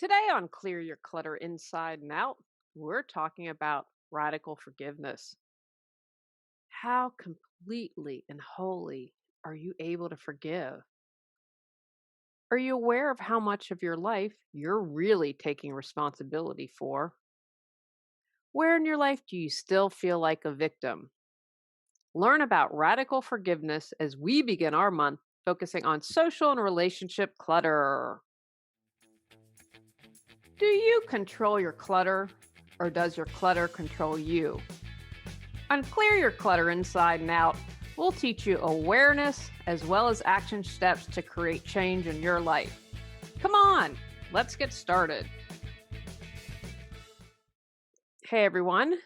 Today on Clear Your Clutter Inside and Out, we're talking about radical forgiveness. How completely and wholly are you able to forgive? Are you aware of how much of your life you're really taking responsibility for? Where in your life do you still feel like a victim? Learn about radical forgiveness as we begin our month focusing on social and relationship clutter. Do you control your clutter, or does your clutter control you? On Clear Your Clutter Inside and Out, we'll teach you awareness as well as action steps to create change in your life. Come on, let's get started. Hey everyone,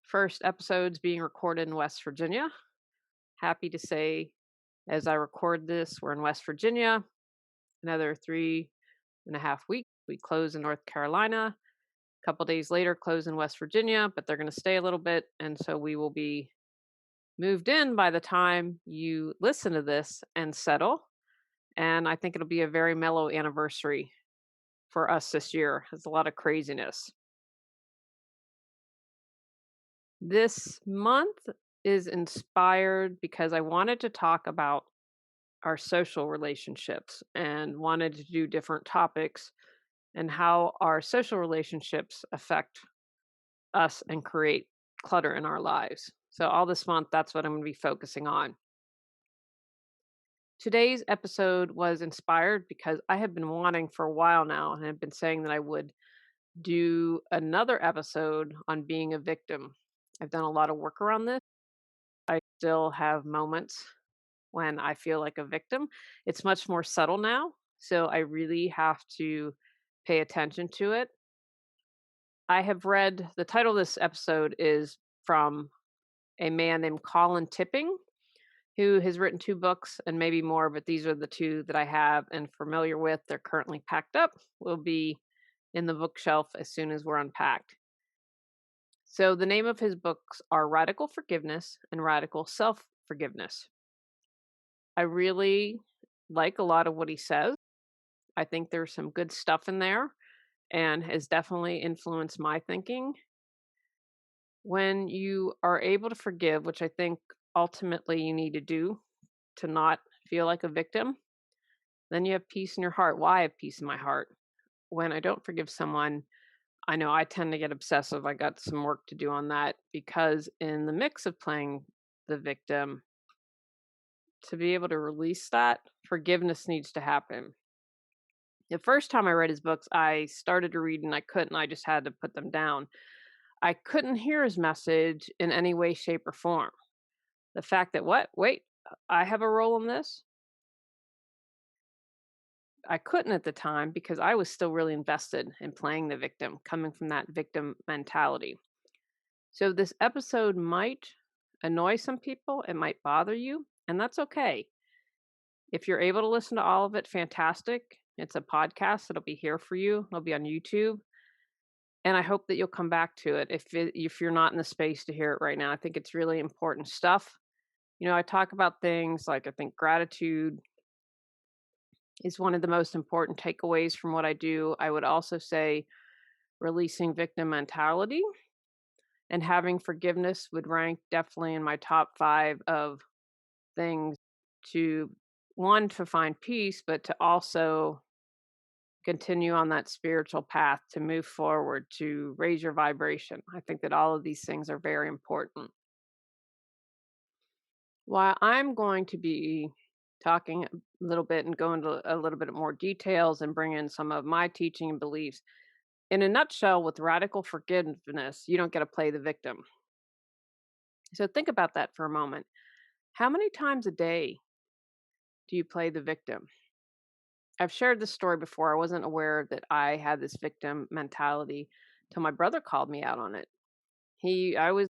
first episode's being recorded in West Virginia. Happy to say, as I record this, we're in West Virginia. Another 3.5 weeks, we close in North Carolina. A couple days later, close in West Virginia, but they're going to stay a little bit, and so we will be moved in by the time you listen to this and settle. And I think it'll be a very mellow anniversary for us this year. There's a lot of craziness. This month is inspired because I wanted to talk about our social relationships and wanted to do different topics and how our social relationships affect us and create clutter in our lives. So, all this month, that's what I'm going to be focusing on. Today's episode was inspired because I have been wanting for a while now and have been saying that I would do another episode on being a victim. I've done a lot of work around this. I still have moments when I feel like a victim. It's much more subtle now, so I really have to pay attention to it. I have read the title of this episode is from a man named Colin Tipping, who has written 2 books and maybe more, but these are the 2 that I have and familiar with. They're currently packed up. Will be in the bookshelf as soon as we're unpacked. So the name of his books are Radical Forgiveness and Radical Self-Forgiveness. I really like a lot of what he says. I think there's some good stuff in there and has definitely influenced my thinking. When you are able to forgive, which I think ultimately you need to do to not feel like a victim, then you have peace in your heart. Why I have peace in my heart? When I don't forgive someone, I know I tend to get obsessive. I got some work to do on that because in the mix of playing the victim, to be able to release that, forgiveness needs to happen. The first time I read his books, I started to read and I couldn't. I just had to put them down. I couldn't hear his message in any way, shape, or form. The fact that, what? Wait, I have a role in this? I couldn't at the time because I was still really invested in playing the victim, coming from that victim mentality. So this episode might annoy some people, it might bother you, and that's okay. If you're able to listen to all of it, fantastic. It's a podcast, it'll be here for you. It'll be on YouTube. And I hope that you'll come back to it if you're not in the space to hear it right now. I think it's really important stuff. I talk about things like I think gratitude is one of the most important takeaways from what I do. I would also say releasing victim mentality and having forgiveness would rank definitely in my top 5 of things to one, to find peace, but to also continue on that spiritual path, to move forward, to raise your vibration. I think that all of these things are very important. While I'm going to be talking a little bit and go into a little bit more details and bring in some of my teaching and beliefs, in a nutshell, with radical forgiveness, you don't get to play the victim. So think about that for a moment. How many times a day do you play the victim? I've shared this story before. I wasn't aware that I had this victim mentality till my brother called me out on it. I was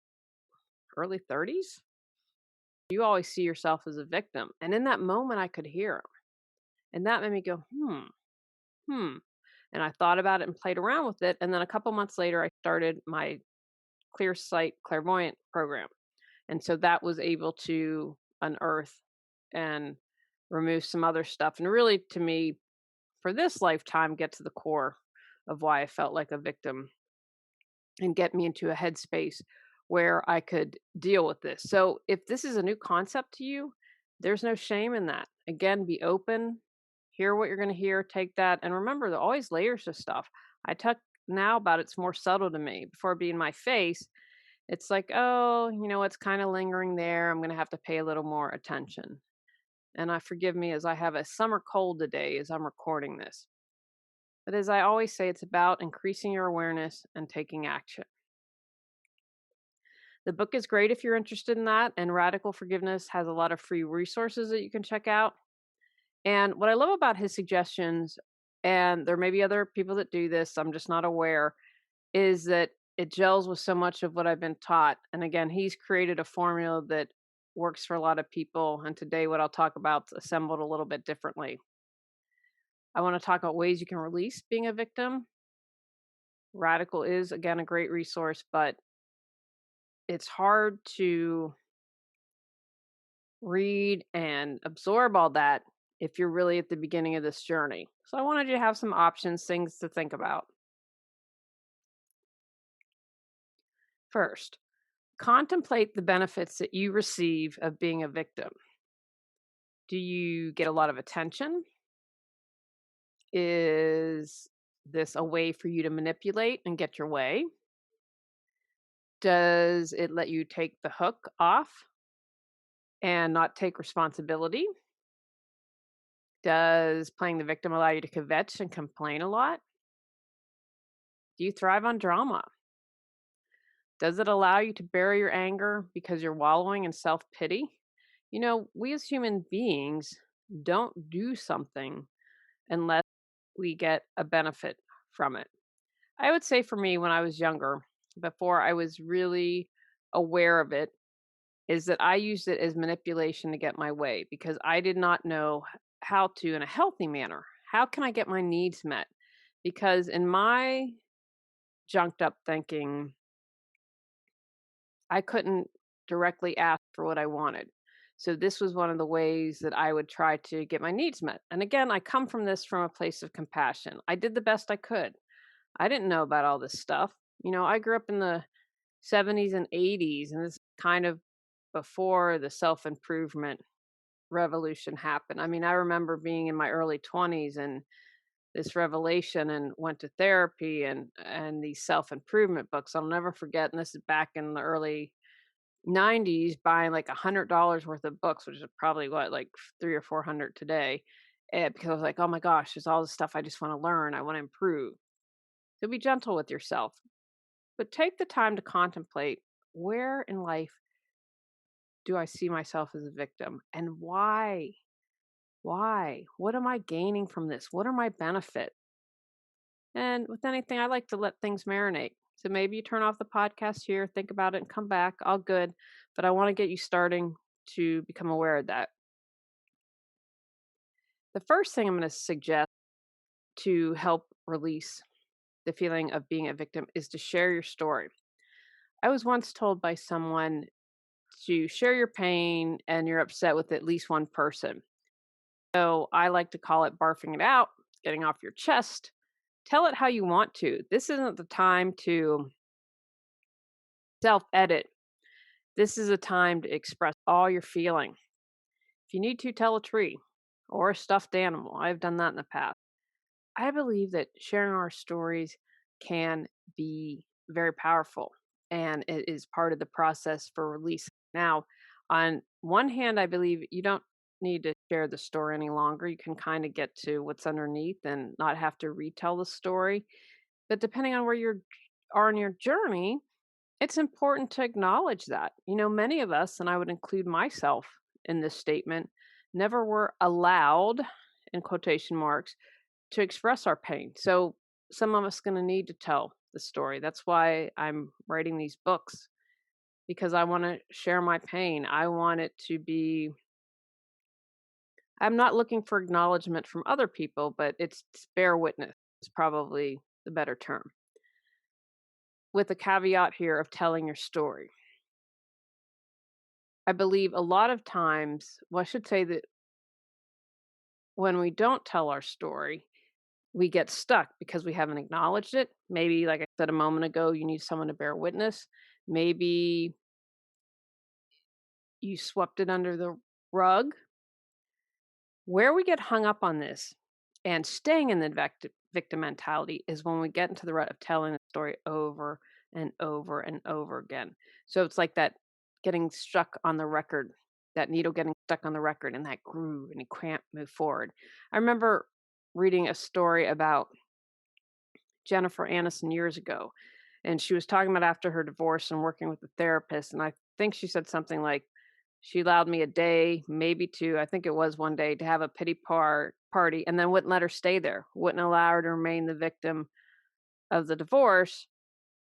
early 30s. You always see yourself as a victim. And in that moment, I could hear him. And that made me go, hmm. And I thought about it and played around with it. And then a couple months later, I started my Clear Sight Clairvoyant program. And so that was able to unearth and remove some other stuff. And really, to me, for this lifetime, get to the core of why I felt like a victim and get me into a headspace where I could deal with this. So, if this is a new concept to you, there's no shame in that. Again, be open, hear what you're going to hear, take that. And remember, there are always layers of stuff. I talk now about it's more subtle to me. Before being my face, it's like, oh, it's kind of lingering there. I'm going to have to pay a little more attention. And I forgive me as I have a summer cold today as I'm recording this. But as I always say, it's about increasing your awareness and taking action. The book is great if you're interested in that, and Radical Forgiveness has a lot of free resources that you can check out. And what I love about his suggestions, and there may be other people that do this, I'm just not aware, is that it gels with so much of what I've been taught. And again, he's created a formula that works for a lot of people. And today, what I'll talk about is assembled a little bit differently. I want to talk about ways you can release being a victim. Radical is, again, a great resource, but it's hard to read and absorb all that if you're really at the beginning of this journey. So I wanted you to have some options, things to think about. First, contemplate the benefits that you receive of being a victim. Do you get a lot of attention? Is this a way for you to manipulate and get your way? Does it let you take the hook off and not take responsibility? Does playing the victim allow you to kvetch and complain a lot? Do you thrive on drama? Does it allow you to bury your anger because you're wallowing in self pity? We as human beings don't do something unless we get a benefit from it. I would say for me, when I was younger, before I was really aware of it, is that I used it as manipulation to get my way because I did not know how to, in a healthy manner, how can I get my needs met? Because in my junked up thinking, I couldn't directly ask for what I wanted. So this was one of the ways that I would try to get my needs met. And again, I come from this from a place of compassion. I did the best I could. I didn't know about all this stuff. I grew up in the 70s and 80s, and this is kind of before the self improvement revolution happened. I mean, I remember being in my early 20s and this revelation and went to therapy and these self improvement books. I'll never forget. And this is back in the early 90s, buying like $100 worth of books, which is probably what, like three or 400 today. Because I was like, oh my gosh, there's all this stuff I just want to learn. I want to improve. So be gentle with yourself, but take the time to contemplate, where in life do I see myself as a victim and why? Why? What am I gaining from this? What are my benefits? And with anything, I like to let things marinate. So maybe you turn off the podcast here, think about it, and come back. All good. But I want to get you starting to become aware of that. The first thing I'm going to suggest to help release the feeling of being a victim is to share your story. I was once told by someone to share your pain and you're upset with at least one person. So I like to call it barfing it out, getting off your chest. Tell it how you want to. This isn't the time to self edit. This is a time to express all your feeling. If you need to, tell a tree or a stuffed animal. I've done that in the past. I believe that sharing our stories can be very powerful and it is part of the process for release. Now, on one hand, I believe you don't need to share the story any longer. You can kind of get to what's underneath and not have to retell the story. But depending on where you are in your journey, it's important to acknowledge that. Many of us, and I would include myself in this statement, never were allowed, in quotation marks, to express our pain. So some of us going to need to tell the story. That's why I'm writing these books, because I want to share my pain. I want it to be, I'm not looking for acknowledgement from other people, but it's bear witness is probably the better term. With a caveat here of telling your story. I believe a lot of times, well, I should say that when we don't tell our story, we get stuck because we haven't acknowledged it. Maybe, like I said a moment ago, you need someone to bear witness. Maybe you swept it under the rug. Where we get hung up on this and staying in the victim mentality is when we get into the rut of telling the story over and over and over again. So it's like that getting stuck on the record, that needle getting stuck on the record and that groove, and you can't move forward. I remember reading a story about Jennifer Aniston years ago, and she was talking about after her divorce and working with a therapist, and I think she said something like, she allowed me a day, maybe 2, I think it was 1 day, to have a pity party and then wouldn't let her stay there, wouldn't allow her to remain the victim of the divorce,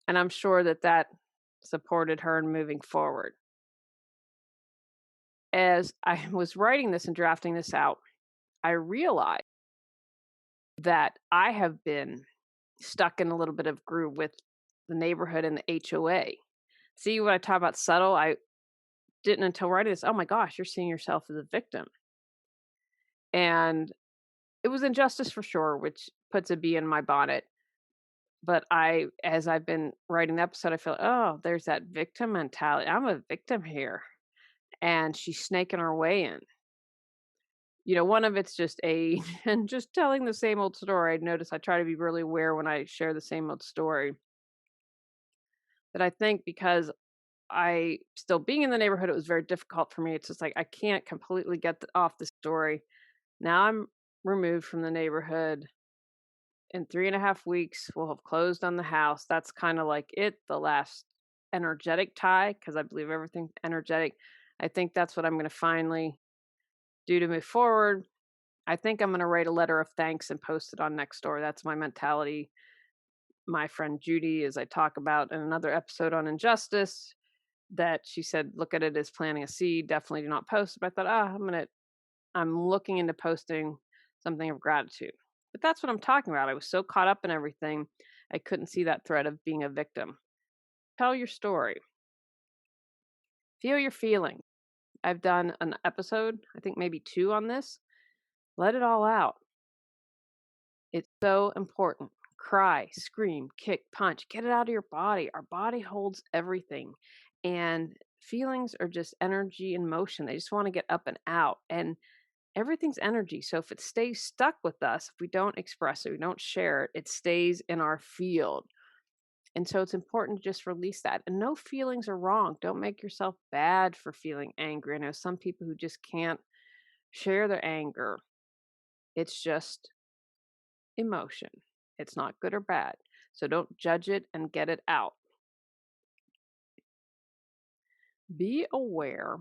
and I'm sure that that supported her in moving forward. As I was writing this and drafting this out, I realized that I have been stuck in a little bit of groove with the neighborhood and the HOA. See, when I talk about subtle, I didn't until writing this, "Oh my gosh, you're seeing yourself as a victim." And it was injustice for sure, which puts a bee in my bonnet. But as I've been writing the episode, I feel, oh, there's that victim mentality. I'm a victim here. And she's snaking her way in. One of it's just age and just telling the same old story. I notice I try to be really aware when I share the same old story. But I think because I still being in the neighborhood, it was very difficult for me. It's just like I can't completely get off the story. Now I'm removed from the neighborhood. In 3.5 weeks, we'll have closed on the house. That's kind of like the last energetic tie, because I believe everything's energetic. I think that's what I'm going to finally do to move forward. I think I'm going to write a letter of thanks and post it on Nextdoor. That's my mentality. My friend Judy, as I talk about in another episode on injustice, that she said, look at it as planting a seed. Definitely do not post it. But I thought, I'm looking into posting something of gratitude. But that's what I'm talking about. I was so caught up in everything, I couldn't see that thread of being a victim. Tell your story. Feel your feeling. I've done an episode, I think maybe 2 on this. Let it all out. It's so important. Cry, scream, kick, punch, get it out of your body. Our body holds everything. And feelings are just energy and motion. They just want to get up and out. And everything's energy. So if it stays stuck with us, if we don't express it, we don't share it, it stays in our field. And so it's important to just release that. And no feelings are wrong. Don't make yourself bad for feeling angry. I know some people who just can't share their anger. It's just emotion. It's not good or bad. So don't judge it and get it out. Be aware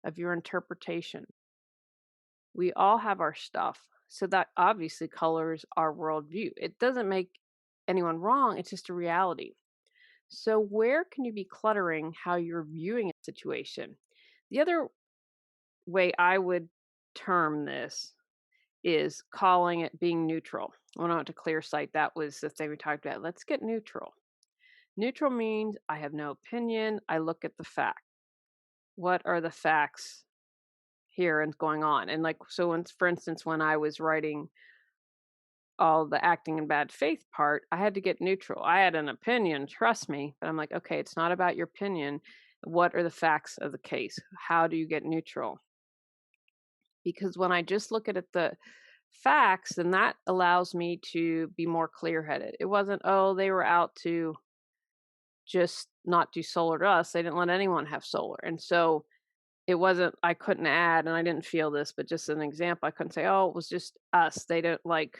of your interpretation. We all have our stuff. So that obviously colors our worldview. It doesn't make anyone wrong, it's just a reality. So, where can you be cluttering how you're viewing a situation? The other way I would term this is calling it being neutral. When I went to Clear Sight, that was the thing we talked about. Let's get neutral. Neutral means I have no opinion. I look at the fact. What are the facts here and going on? And for instance, when I was writing all the acting in bad faith part, I had to get neutral. I had an opinion, trust me, but I'm like, okay, it's not about your opinion. What are the facts of the case? How do you get neutral? Because when I just look at the facts, then that allows me to be more clear headed. It wasn't, oh, they were out to just not do solar to us. They didn't let anyone have solar. And so it wasn't, I couldn't add, and I didn't feel this, but just an example, I couldn't say, oh, it was just us. They don't like,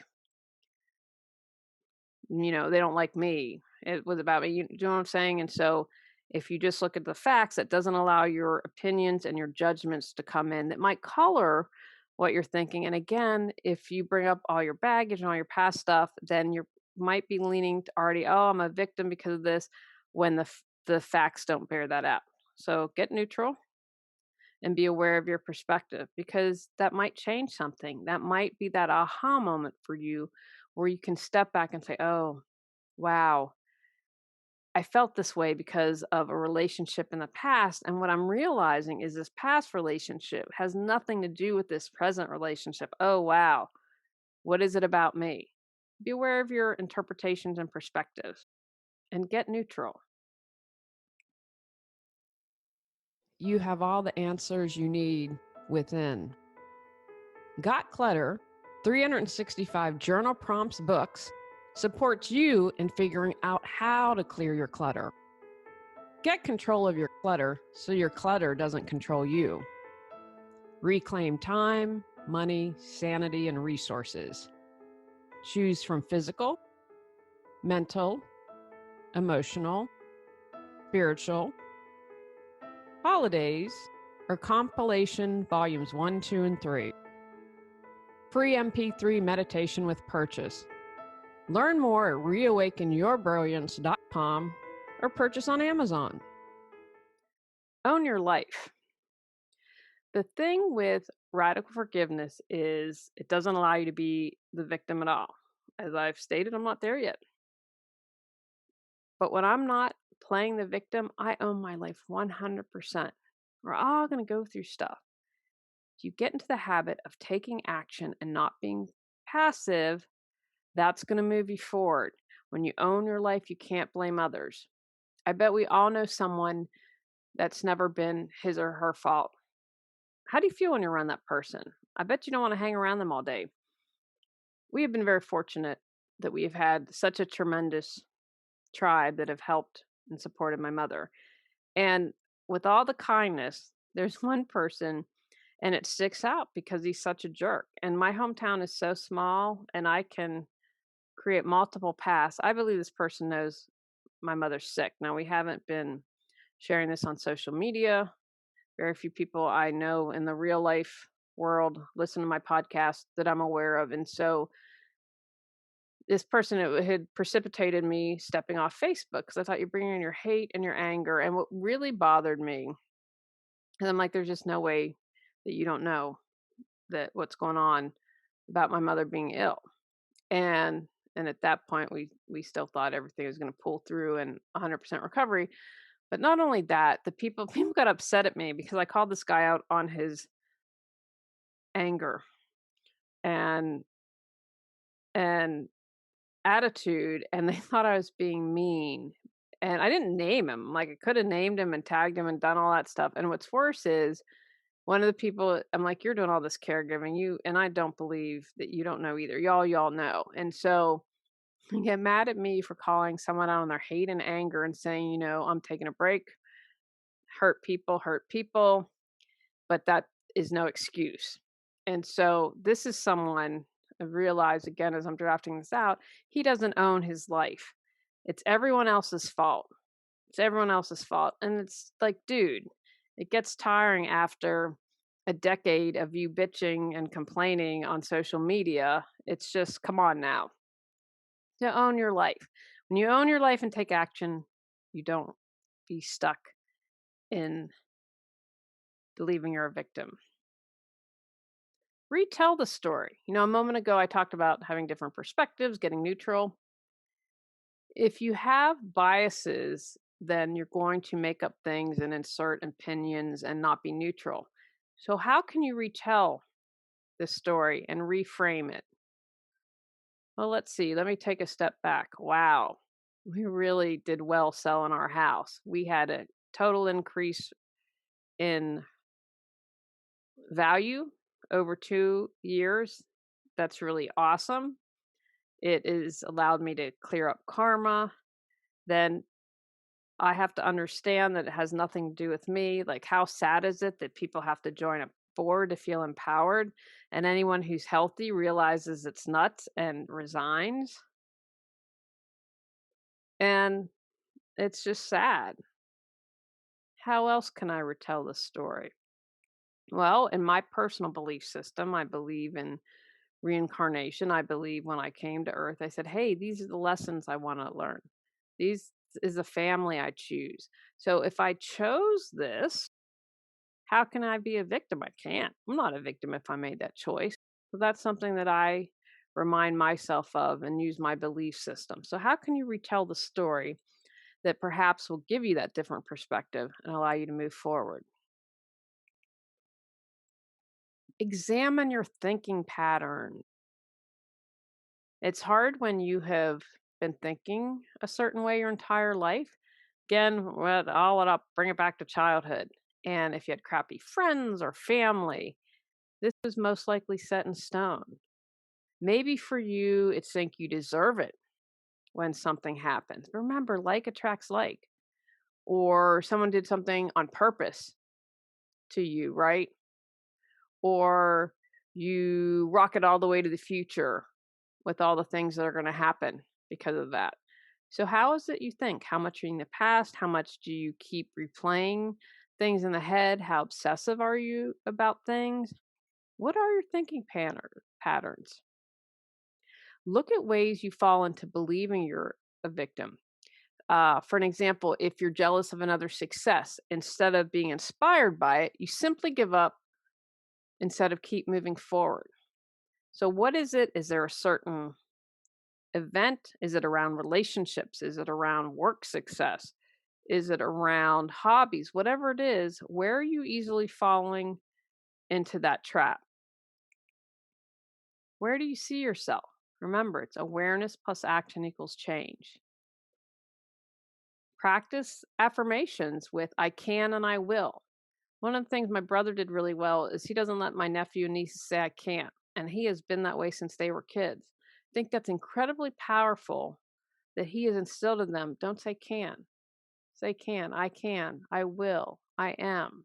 they don't like me. It was about me. You know what I'm saying? And so if you just look at the facts, that doesn't allow your opinions and your judgments to come in that might color what you're thinking. And again, if you bring up all your baggage and all your past stuff, then you might be leaning to already, oh, I'm a victim because of this, when the facts don't bear that out. So get neutral and be aware of your perspective, because that might change something. That might be that aha moment for you where you can step back and say, oh, wow, I felt this way because of a relationship in the past. And what I'm realizing is this past relationship has nothing to do with this present relationship. Oh, wow. What is it about me? Be aware of your interpretations and perspectives and get neutral. You have all the answers you need within. Got Clutter, 365 journal prompts books, supports you in figuring out how to clear your clutter. Get control of your clutter so your clutter doesn't control you. Reclaim time, money, sanity, and resources. Choose from physical, mental, emotional, spiritual, holidays, or compilation volumes 1, 2, and 3. Free MP3 meditation with purchase. Learn more at reawakenyourbrilliance.com or purchase on Amazon. Own your life. The thing with radical forgiveness is it doesn't allow you to be the victim at all. As I've stated, I'm not there yet. But when I'm not playing the victim, I own my life 100%. We're all going to go through stuff. If you get into the habit of taking action and not being passive, that's going to move you forward. When you own your life, you can't blame others. I bet we all know someone that's never been his or her fault. How do you feel when you're around that person? I bet you don't want to hang around them all day. We have been very fortunate that we have had such a tremendous tribe that have helped and supported my mother. And with all the kindness, there's one person and it sticks out because he's such a jerk. And my hometown is so small and I can create multiple paths. I believe this person knows my mother's sick. Now, we haven't been sharing this on social media. Very few people I know in the real life world listen to my podcast that I'm aware of. And so this person it had precipitated me stepping off Facebook because I thought you're bringing in your hate and your anger. And what really bothered me, and I'm like, there's just no way that you don't know that what's going on about my mother being ill. And at that point, we still thought everything was going to pull through and 100% recovery. But not only that, the people got upset at me because I called this guy out on his anger and and attitude, and they thought I was being mean. And I didn't name him. Like I could have named him and tagged him and done all that stuff. And what's worse is one of the people I'm like, you're doing all this caregiving, and I don't believe that you don't know either. Y'all know. And so they get mad at me for calling someone out on their hate and anger and saying, I'm taking a break, hurt people, but that is no excuse. And so this is someone I realize again as I'm drafting this out, he doesn't own his life. It's everyone else's fault. It's everyone else's fault. And it's like, dude, it gets tiring after a decade of you bitching and complaining on social media. It's just, come on now. To own your life. When you own your life and take action, you don't be stuck in believing you're a victim. Retell the story. A moment ago I talked about having different perspectives, getting neutral. If you have biases, then you're going to make up things and insert opinions and not be neutral. So, how can you retell this story and reframe it? Well, let's see. Let me take a step back. Wow, we really did well selling our house. We had a total increase in value over 2 years. That's really awesome. It is allowed me to clear up karma. Then I have to understand that it has nothing to do with me. Like, how sad is it that people have to join a board to feel empowered? And anyone who's healthy realizes it's nuts and resigns. And it's just sad. How else can I retell this story? Well, in my personal belief system, I believe in reincarnation. I believe when I came to Earth, I said, hey, these are the lessons I want to learn. These is a family I choose. So if I chose this, how can I be a victim? I can't. I'm not a victim if I made that choice. So that's something that I remind myself of and use my belief system. So how can you retell the story that perhaps will give you that different perspective and allow you to move forward? Examine your thinking pattern. It's hard when you have been thinking a certain way your entire life. Again, all it up, bring it back to childhood. And if you had crappy friends or family, this is most likely set in stone. Maybe for you, it's think you deserve it when something happens. Remember, like attracts like, or someone did something on purpose to you, right? Or you rocket all the way to the future with all the things that are going to happen because of that. So, how is it you think? How much are you in the past? How much do you keep replaying things in the head? How obsessive are you about things? What are your thinking patterns? Look at ways you fall into believing you're a victim. For an example, if you're jealous of another's success, instead of being inspired by it, you simply give up instead of keep moving forward. So, what is it? Is there a certain event? Is it around relationships? Is it around work success? Is it around hobbies? Whatever it is, where are you easily falling into that trap? Where do you see yourself? Remember, it's awareness plus action equals change. Practice affirmations with I can and I will. One of the things my brother did really well is he doesn't let my nephew and nieces say I can't. And he has been that way since they were kids. I think that's incredibly powerful that he has instilled in them. Don't say can. Say can, I will, I am.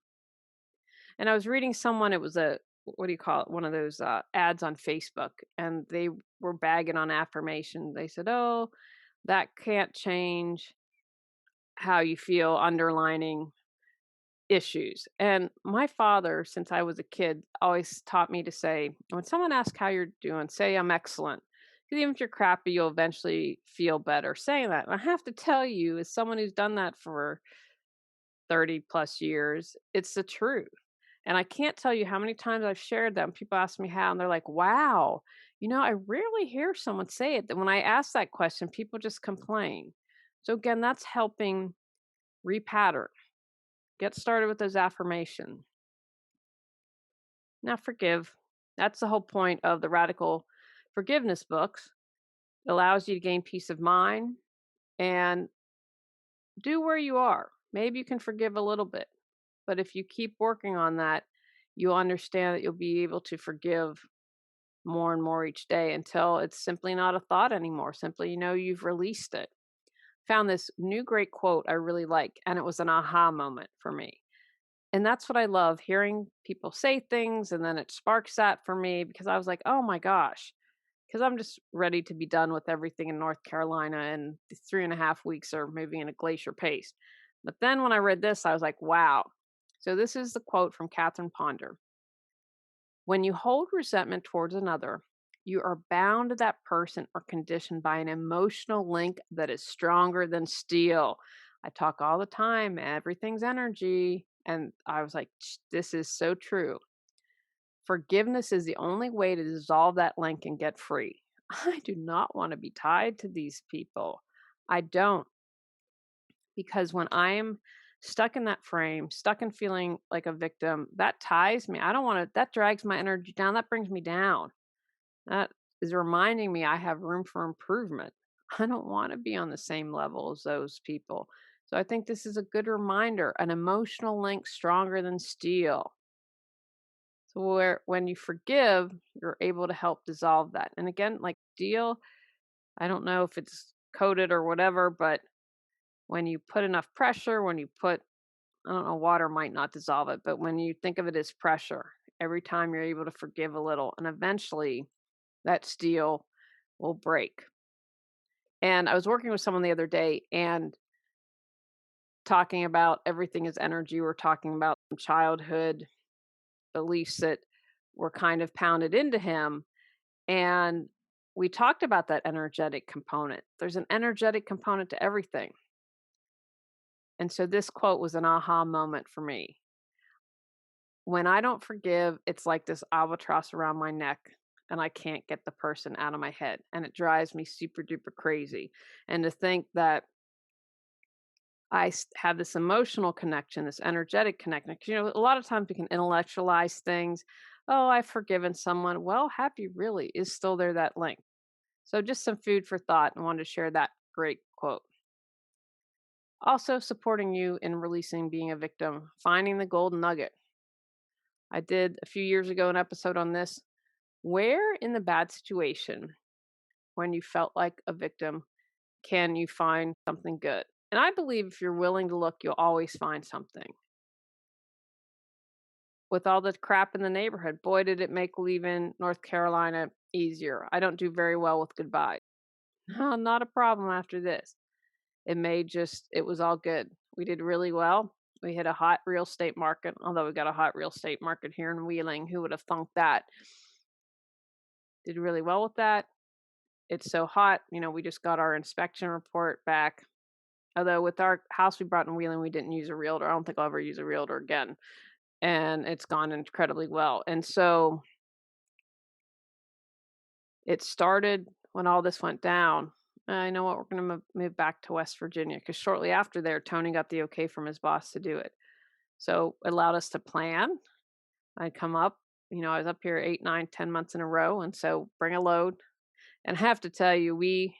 And I was reading someone, it was a, what do you call it? One of those ads on Facebook, and they were bagging on affirmation. They said, oh, that can't change how you feel, underlining issues. And my father, since I was a kid, always taught me to say, when someone asks how you're doing, say, I'm excellent. Because even if you're crappy, you'll eventually feel better saying that. And I have to tell you, as someone who's done that for 30 plus years, it's the truth. And I can't tell you how many times I've shared that and people ask me how, and they're like, wow, I rarely hear someone say it. That when I ask that question, people just complain. So again, that's helping repattern. Get started with those affirmations. Now, forgive. That's the whole point of the radical forgiveness books. It allows you to gain peace of mind and do where you are. Maybe you can forgive a little bit, but if you keep working on that, you'll understand that you'll be able to forgive more and more each day until it's simply not a thought anymore. Simply, you've released it. Found this new great quote I really like, and it was an aha moment for me. And that's what I love, hearing people say things, and then it sparks that for me because I was like, "Oh my gosh," because I'm just ready to be done with everything in North Carolina, and the 3.5 weeks are moving at a glacier pace. But then when I read this, I was like, "Wow." So this is the quote from Catherine Ponder. When you hold resentment towards another, you are bound to that person or condition by an emotional link that is stronger than steel. I talk all the time, everything's energy. And I was like, this is so true. Forgiveness is the only way to dissolve that link and get free. I do not want to be tied to these people. I don't, because when I am stuck in that frame, stuck in feeling like a victim, that ties me. I don't want to, that drags my energy down. That brings me down. That is reminding me I have room for improvement. I don't want to be on the same level as those people. So I think this is a good reminder, an emotional link stronger than steel. So where when you forgive, you're able to help dissolve that. And again, like steel, I don't know if it's coated or whatever, but when you put enough pressure, when you put, I don't know, water might not dissolve it, but when you think of it as pressure, every time you're able to forgive a little, and eventually that steel will break. And I was working with someone the other day and talking about everything is energy. We're talking about some childhood beliefs that were kind of pounded into him. And we talked about that energetic component. There's an energetic component to everything. And so this quote was an aha moment for me. When I don't forgive, it's like this albatross around my neck and I can't get the person out of my head. And it drives me super duper crazy. And to think that have this emotional connection, this energetic connection. 'Cause, a lot of times we can intellectualize things. Oh, I've forgiven someone. Well, have you really? Is still there that link? So, just some food for thought, and wanted to share that great quote. Also, supporting you in releasing being a victim, finding the golden nugget. I did a few years ago an episode on this. Where in the bad situation, when you felt like a victim, can you find something good? And I believe if you're willing to look, you'll always find something. With all the crap in the neighborhood, boy, did it make leaving North Carolina easier. I don't do very well with goodbyes. Not a problem after this. It was all good. We did really well. We hit a hot real estate market, although we got a hot real estate market here in Wheeling. Who would have thunk that? Did really well with that. It's so hot. We just got our inspection report back. Although with our house we bought in Wheeling, we didn't use a realtor. I don't think I'll ever use a realtor again. And it's gone incredibly well. And so it started when all this went down. I know what, we're going to move back to West Virginia because shortly after there, Tony got the okay from his boss to do it. So it allowed us to plan. I'd come up, I was up here 8, 9, 10 months in a row. And so bring a load. And I have to tell you, we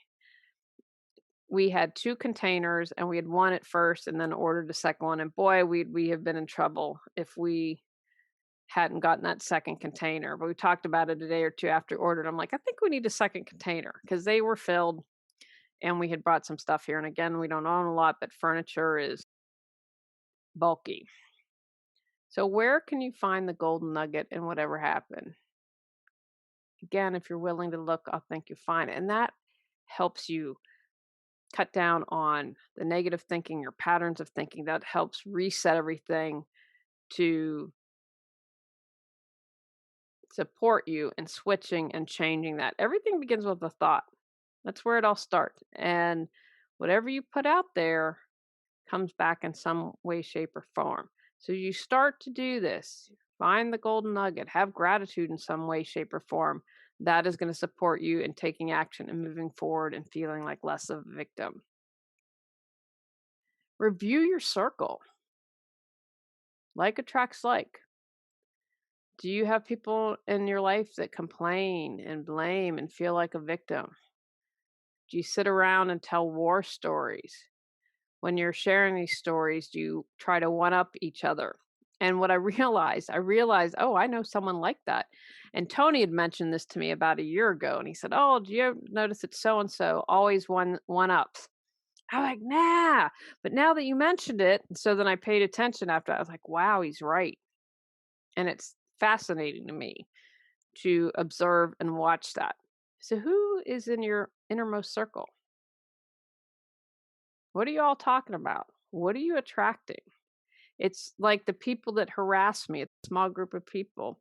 had 2 containers and we had one at first and then ordered a second one. And boy, we have been in trouble if we hadn't gotten that second container. But we talked about it a day or 2 after ordered. I'm like, I think we need a second container because they were filled and we had brought some stuff here. And again, we don't own a lot, but furniture is bulky. So where can you find the golden nugget in whatever happened? Again, if you're willing to look, I think you'll find it. And that helps you cut down on the negative thinking, your patterns of thinking. That helps reset everything to support you in switching and changing that. Everything begins with a thought. That's where it all starts. And whatever you put out there comes back in some way, shape, or form. So you start to do this, find the golden nugget, have gratitude in some way, shape, or form. That is going to support you in taking action and moving forward and feeling like less of a victim. Review your circle. Like attracts like. Do you have people in your life that complain and blame and feel like a victim? Do you sit around and tell war stories? When you're sharing these stories, do you try to one up each other? And what I realized, oh, I know someone like that. And Tony had mentioned this to me about a year ago, and he said, "Oh, do you ever notice that so and so always one ups?" I'm like, "Nah." But now that you mentioned it, so then I paid attention after. I was like, "Wow, he's right." And it's fascinating to me to observe and watch that. So, who is in your innermost circle? What are you all talking about? What are you attracting? It's like the people that harass me, a small group of people.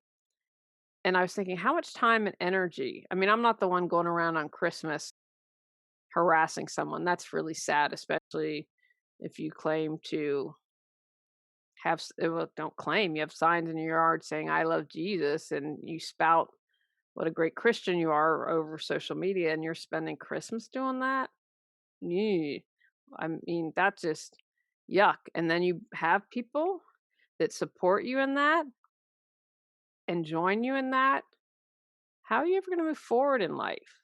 And I was thinking, how much time and energy? I mean, I'm not the one going around on Christmas harassing someone. That's really sad, especially if you claim to well, don't claim, you have signs in your yard saying, I love Jesus, and you spout what a great Christian you are over social media, and you're spending Christmas doing that. Yeah. I mean, that's just yuck. And then you have people that support you in that and join you in that. How are you ever going to move forward in life?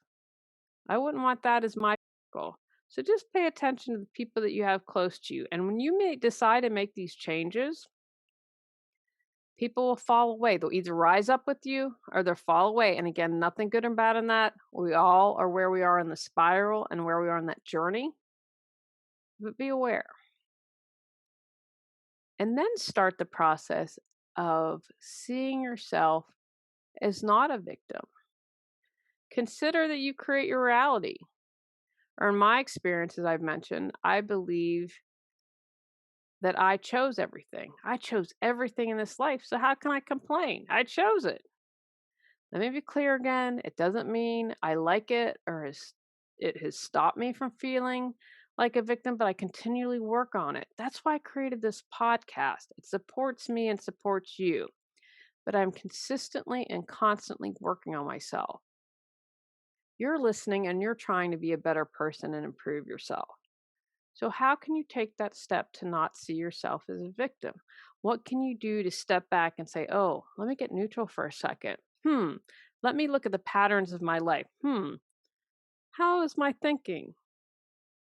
I wouldn't want that as my goal. So just pay attention to the people that you have close to you. And when you decide to make these changes, people will fall away. They'll either rise up with you or they'll fall away. And again, nothing good or bad in that. We all are where we are in the spiral and where we are in that journey. But be aware. And then start the process of seeing yourself as not a victim. Consider that you create your reality. Or in my experience, as I've mentioned, I believe that I chose everything. I chose everything in this life. So how can I complain? I chose it. Let me be clear again. It doesn't mean I like it or it has stopped me from feeling like a victim, but I continually work on it. That's why I created this podcast. It supports me and supports you, but I'm consistently and constantly working on myself. You're listening and you're trying to be a better person and improve yourself. So, how can you take that step to not see yourself as a victim? What can you do to step back and say, oh, let me get neutral for a second? Let me look at the patterns of my life. How is my thinking?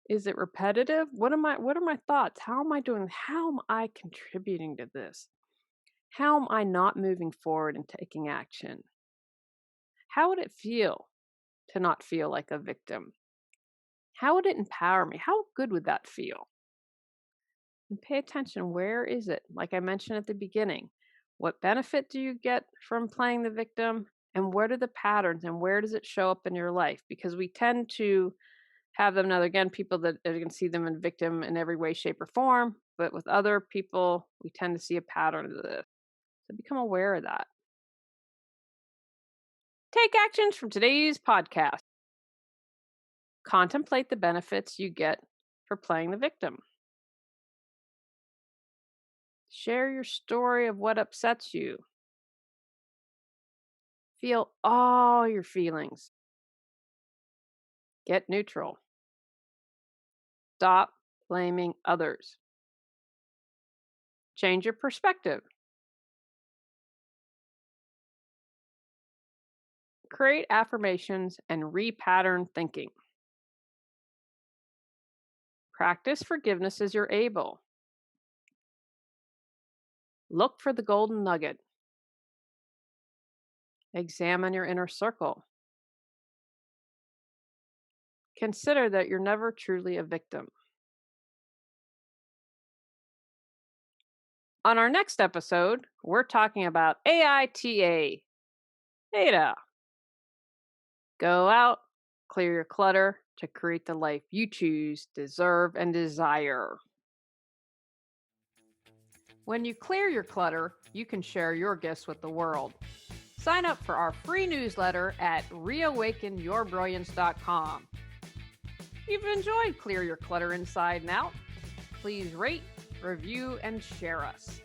Is it repetitive? What are my thoughts? How am I doing? How am I contributing to this? How am I not moving forward and taking action? How would it feel to not feel like a victim? How would it empower me? How good would that feel? And pay attention. Where is it? Like I mentioned at the beginning, what benefit do you get from playing the victim? And what are the patterns and where does it show up in your life? Because we tend to have them now, again, people that are going to see them in victim in every way, shape, or form. But with other people, we tend to see a pattern of this. So become aware of that. Take actions from today's podcast. Contemplate the benefits you get for playing the victim. Share your story of what upsets you. Feel all your feelings. Get neutral. Stop blaming others. Change your perspective. Create affirmations and repattern thinking. Practice forgiveness as you're able. Look for the golden nugget. Examine your inner circle. Consider that you're never truly a victim. On our next episode, we're talking about AITA. Data. Go out, clear your clutter to create the life you choose, deserve, and desire. When you clear your clutter, you can share your gifts with the world. Sign up for our free newsletter at reawakenyourbrilliance.com. If you've enjoyed Clear Your Clutter Inside and Out, please rate, review, and share us.